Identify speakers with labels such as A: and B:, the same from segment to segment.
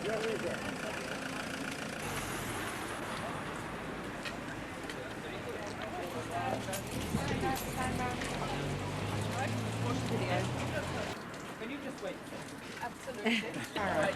A: Can you just wait? Absolutely.
B: All right.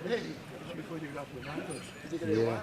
C: Hey, just before you got the numbers.
D: Yeah.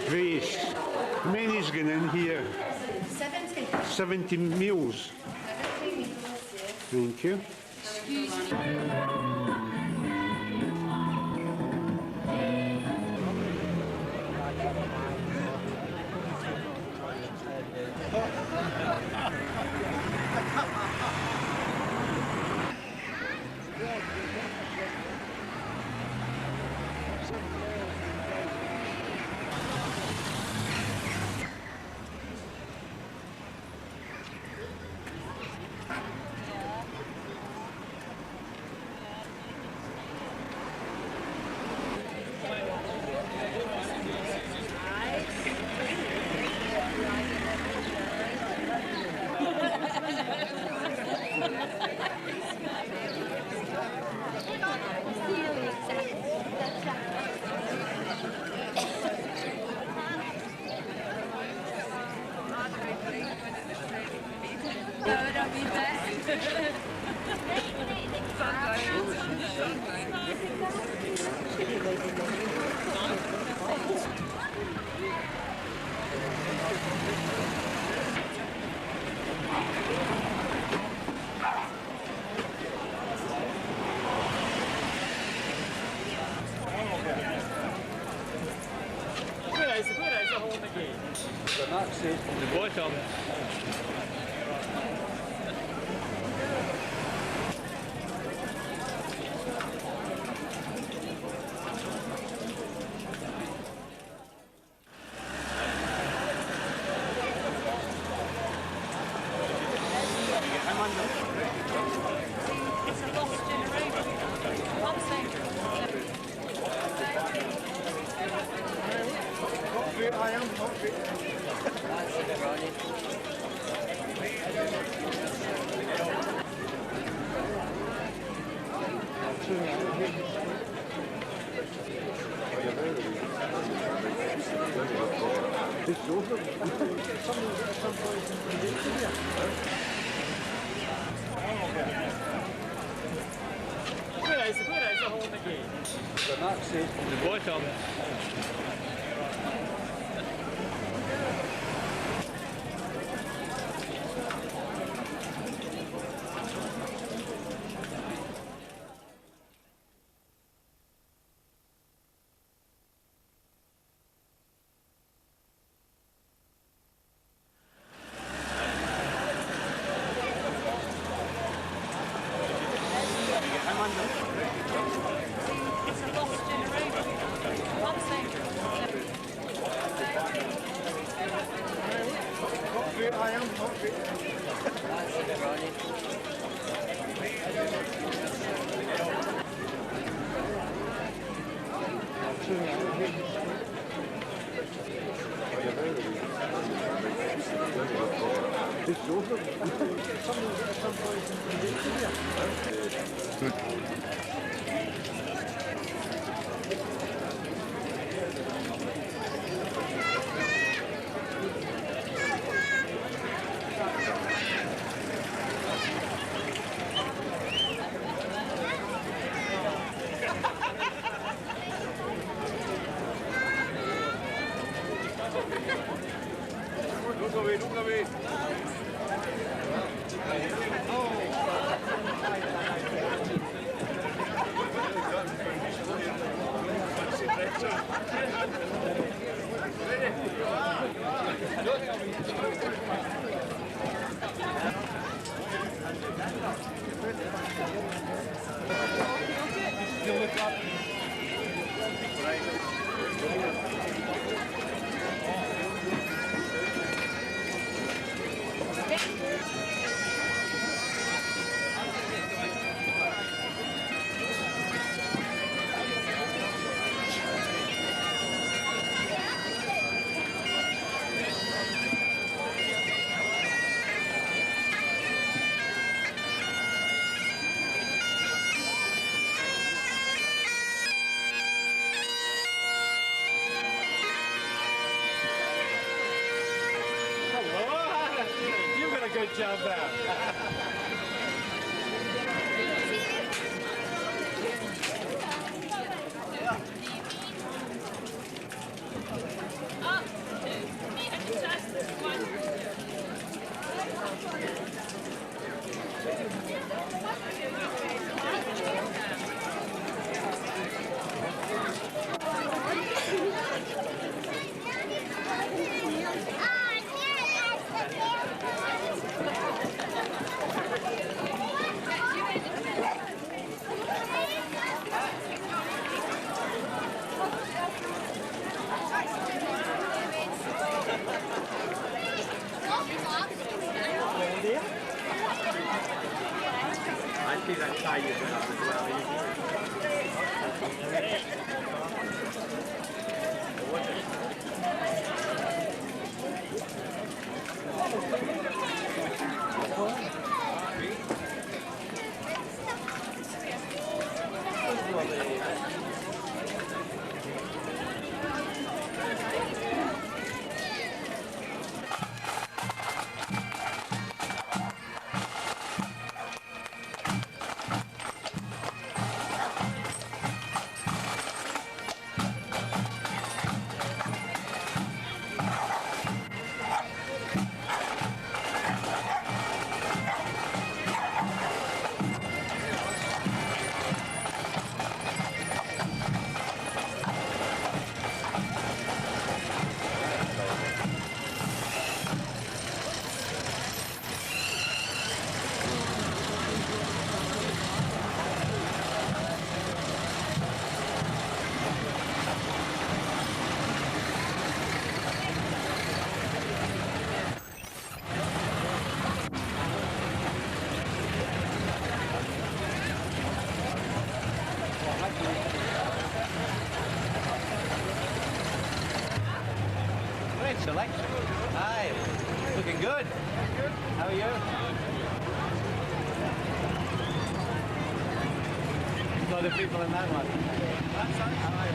D: Grace, how many is going here?
B: 70.
D: 70 meals.
B: 70 meals, yes.
D: Thank you.
B: Excuse me.
D: The bottom.
B: It's a lost generation. I'm saying.
C: I am hungry.
D: The bottom.
B: It's a lost generation. I'm saying.
C: I am hungry.
E: You've got a good job there. I see that tie you've got as well. Great selection. Hi. Looking good. How are you? A lot of people in that one. How are you?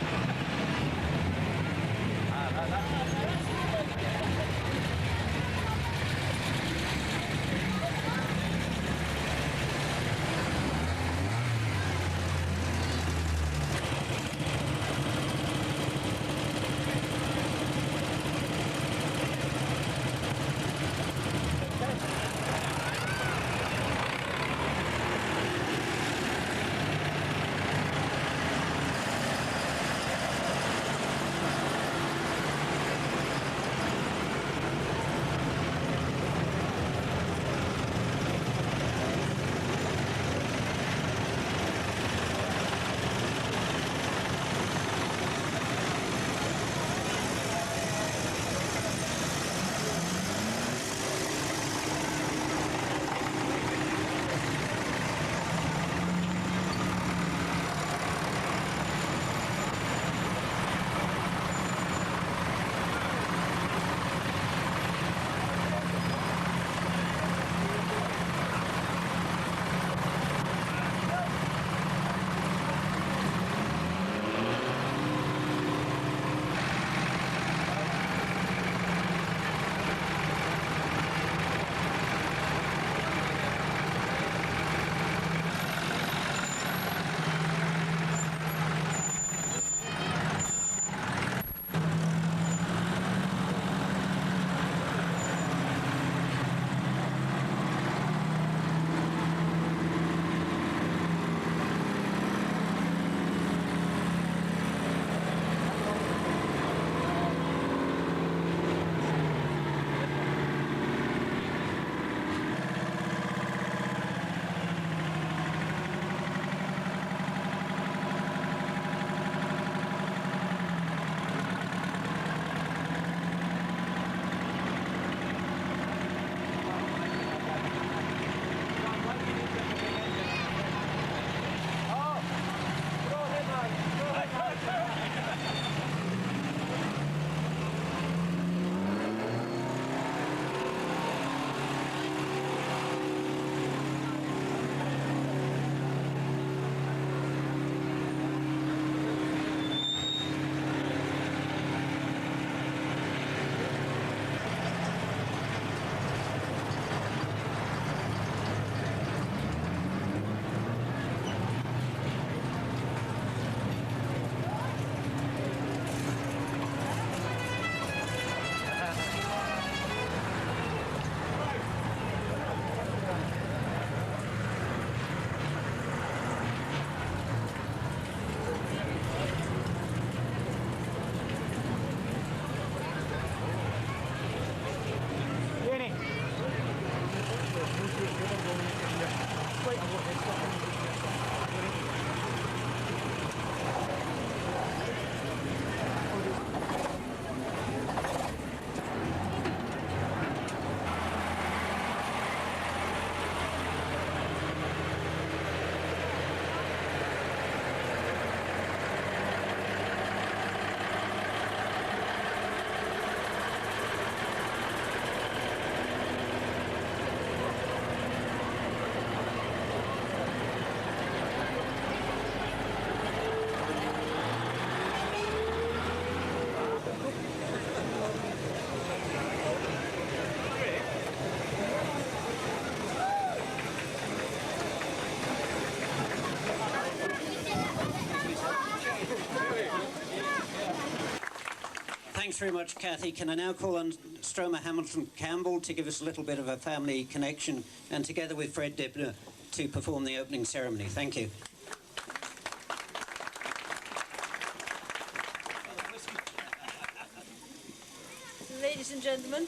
F: Thanks very much, Kathy. Can I now call on Stroma Hamilton Campbell to give us a little bit of a family connection, and together with Fred Dibner to perform the opening ceremony. Thank you.
G: Ladies and gentlemen.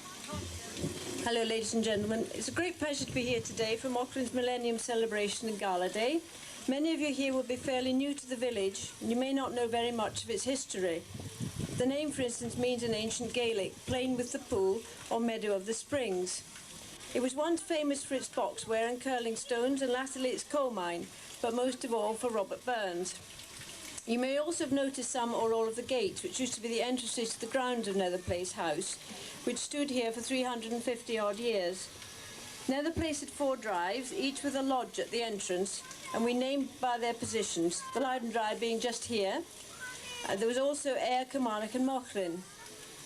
G: Hello, ladies and gentlemen. It's a great pleasure to be here today for Mauchline's Millennium Celebration and Gala Day. Many of you here will be fairly new to the village, and you may not know very much of its history. The name, for instance, means in ancient Gaelic, plain with the pool or meadow of the springs. It was once famous for its boxware and curling stones, and latterly its coal mine, but most of all for Robert Burns. You may also have noticed some or all of the gates, which used to be the entrances to the grounds of Nether Place House, which stood here for 350 odd years. Nether Place had 4 drives, each with a lodge at the entrance, and we named by their positions, the Loudoun Drive being just here. There was also Ayr, Kilmarnock and Mauchline.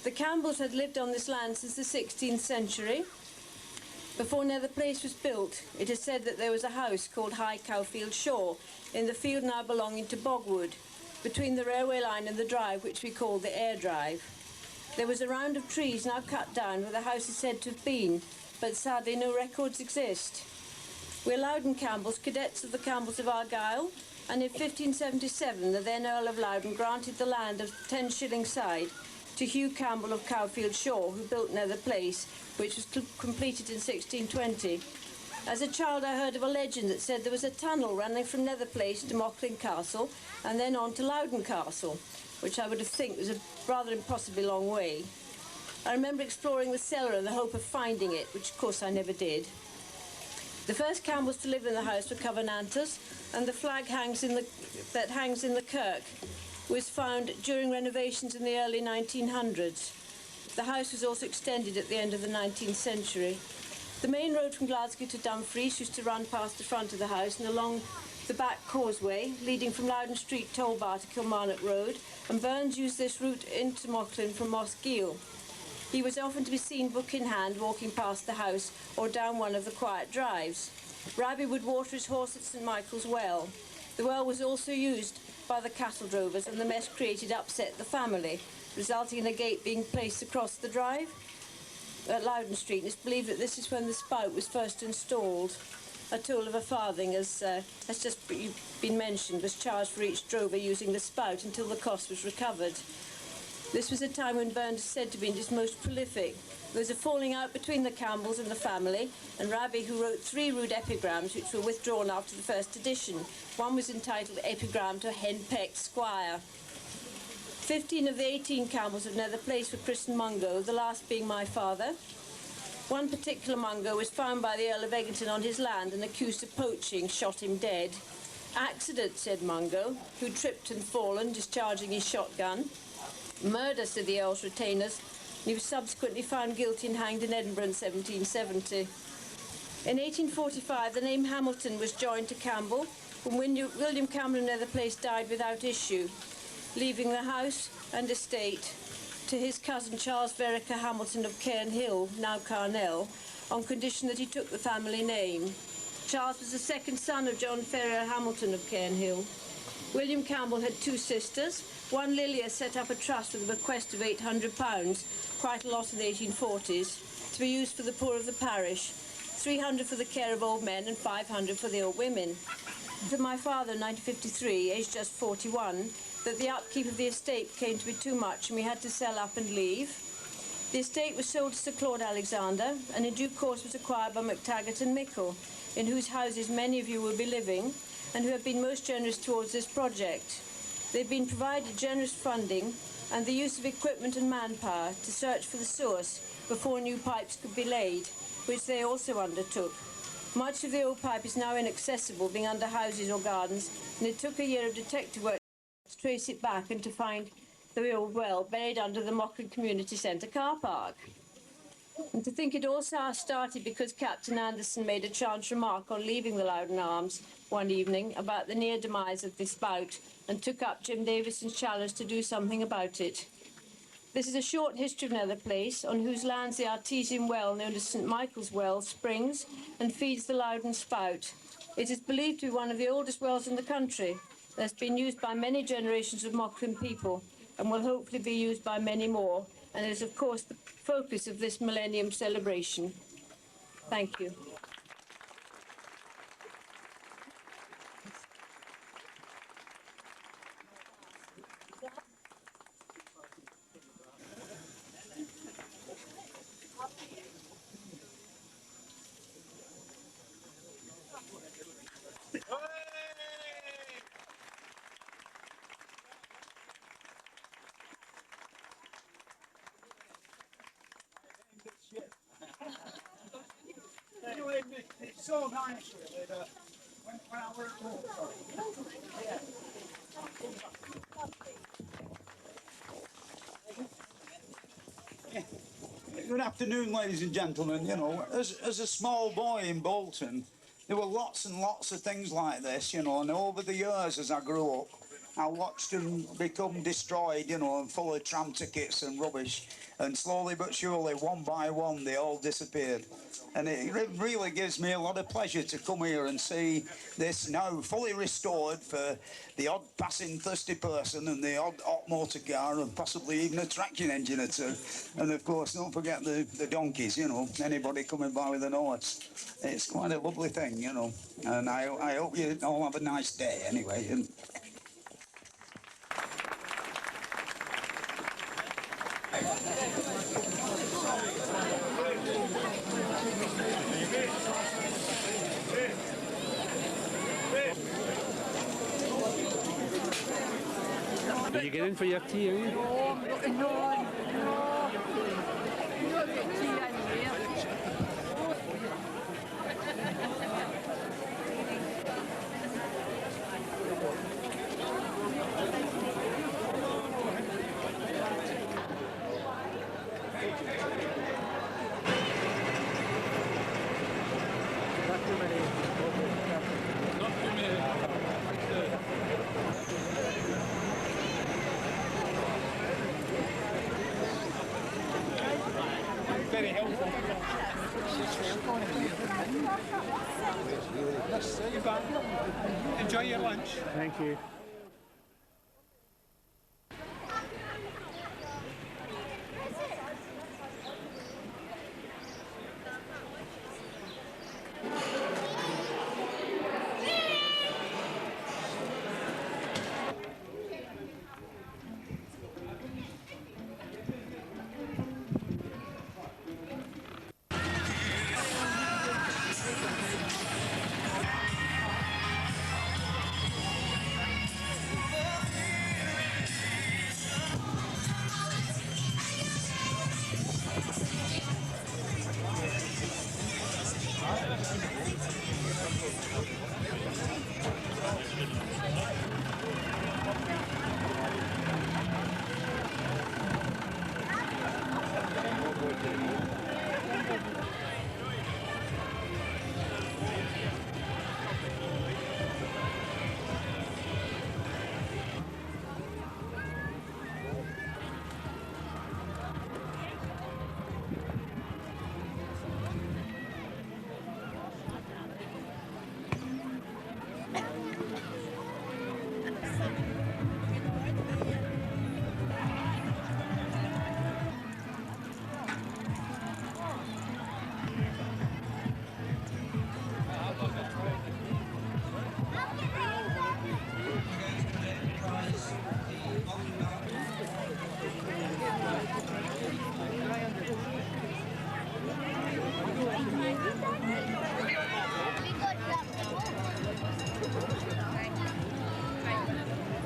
G: The Campbells had lived on this land since the 16th century. Before Nether Place was built, it is said that there was a house called High Cowfield Shaw in the field now belonging to Bogwood, between the railway line and the drive, which we call the Ayr Drive. There was a round of trees now cut down where the house is said to have been, but sadly no records exist. We're Loudoun Campbells, cadets of the Campbells of Argyll, and in 1577 the then Earl of Loudoun granted the land of 10 shilling side to Hugh Campbell of Cowfield Shaw, who built Nether Place, which was completed in 1620. As a child I heard of a legend that said there was a tunnel running from Nether Place to Mauchline Castle and then on to Loudoun Castle, which I would have think was a rather impossibly long way. I remember exploring the cellar in the hope of finding it, which of course I never did. The first Campbells to live in the house were Covenanters, and the flag that hangs in the kirk was found during renovations in the early 1900s. The house was also extended at the end of the 19th century. The main road from Glasgow to Dumfries used to run past the front of the house and along the back causeway leading from Loudoun Street toll bar to Kilmarnock Road, and Burns used this route into Mauchline from Mossgiel. He was often to be seen book in hand walking past the house or down one of the quiet drives. Rabbie would water his horse at St Michael's Well. The well was also used by the cattle drovers, and the mess created upset the family, resulting in a gate being placed across the drive at Loudoun Street. It's believed that this is when the spout was first installed. A toll of a farthing, as has just been mentioned, was charged for each drover using the spout until the cost was recovered. This was a time when Burns is said to be his most prolific. There was a falling out between the Campbells and the family, and Rabbie, who wrote 3 rude epigrams which were withdrawn after the first edition. One was entitled Epigram to a Henpecked Squire. 15 of the 18 Campbells of Nether Place were christened Mungo, the last being my father. One particular Mungo was found by the Earl of Egerton on his land and accused of poaching, shot him dead. Accident, said Mungo, who tripped and fallen, discharging his shotgun. Murder, said the Earl's retainers, and he was subsequently found guilty and hanged in Edinburgh in 1770. In 1845, the name Hamilton was joined to Campbell, when William Campbell of Nether Place died without issue, leaving the house and estate to his cousin Charles Vereker Hamilton of Cairnhill, now Carnell, on condition that he took the family name. Charles was the second son of John Ferrier Hamilton of Cairnhill. William Campbell had 2 sisters. One, Lilia, set up a trust with a bequest of £800, quite a lot in the 1840s, to be used for the poor of the parish, 300 for the care of old men and 500 for the old women. To my father in 1953, aged just 41, that the upkeep of the estate came to be too much and we had to sell up and leave. The estate was sold to Sir Claude Alexander and in due course was acquired by MacTaggart and Mickle, in whose houses many of you will be living and who have been most generous towards this project. They've been provided generous funding and the use of equipment and manpower to search for the source before new pipes could be laid, which they also undertook. Much of the old pipe is now inaccessible, being under houses or gardens, and it took a year of detective work to trace it back and to find the old well buried under the Mauchline Community Centre car park. And to think it all started because Captain Anderson made a chance remark on leaving the Loudoun Arms one evening about the near demise of the spout and took up Jim Davison's challenge to do something about it. This is a short history of Nether Place, on whose lands the artesian well known as St Michael's Well springs and feeds the Loudoun Spout. It is believed to be one of the oldest wells in the country. It has been used by many generations of Mauchline people and will hopefully be used by many more, and is, of course, the focus of this Millennium celebration. Thank you.
H: Anyway, it's so nice really that when I were at home, Good afternoon, ladies and gentlemen. You know, as a small boy in Bolton, there were lots and lots of things like this, you know, and over the years as I grew up, I watched them become destroyed, you know, and full of tram tickets and rubbish. And slowly but surely, one by one, they all disappeared. And it really gives me a lot of pleasure to come here and see this now fully restored for the odd passing thirsty person and the odd hot motor car and possibly even a traction engine or two. And of course, don't forget the donkeys, you know, anybody coming by with an horse. It's quite a lovely thing, you know. And I hope you all have a nice day anyway. And
D: Are you getting for your tea, are you?
A: No, no. You don't get tea anywhere.
H: very helpful. Goodbye. Enjoy your lunch.
D: Thank you.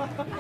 I: Right.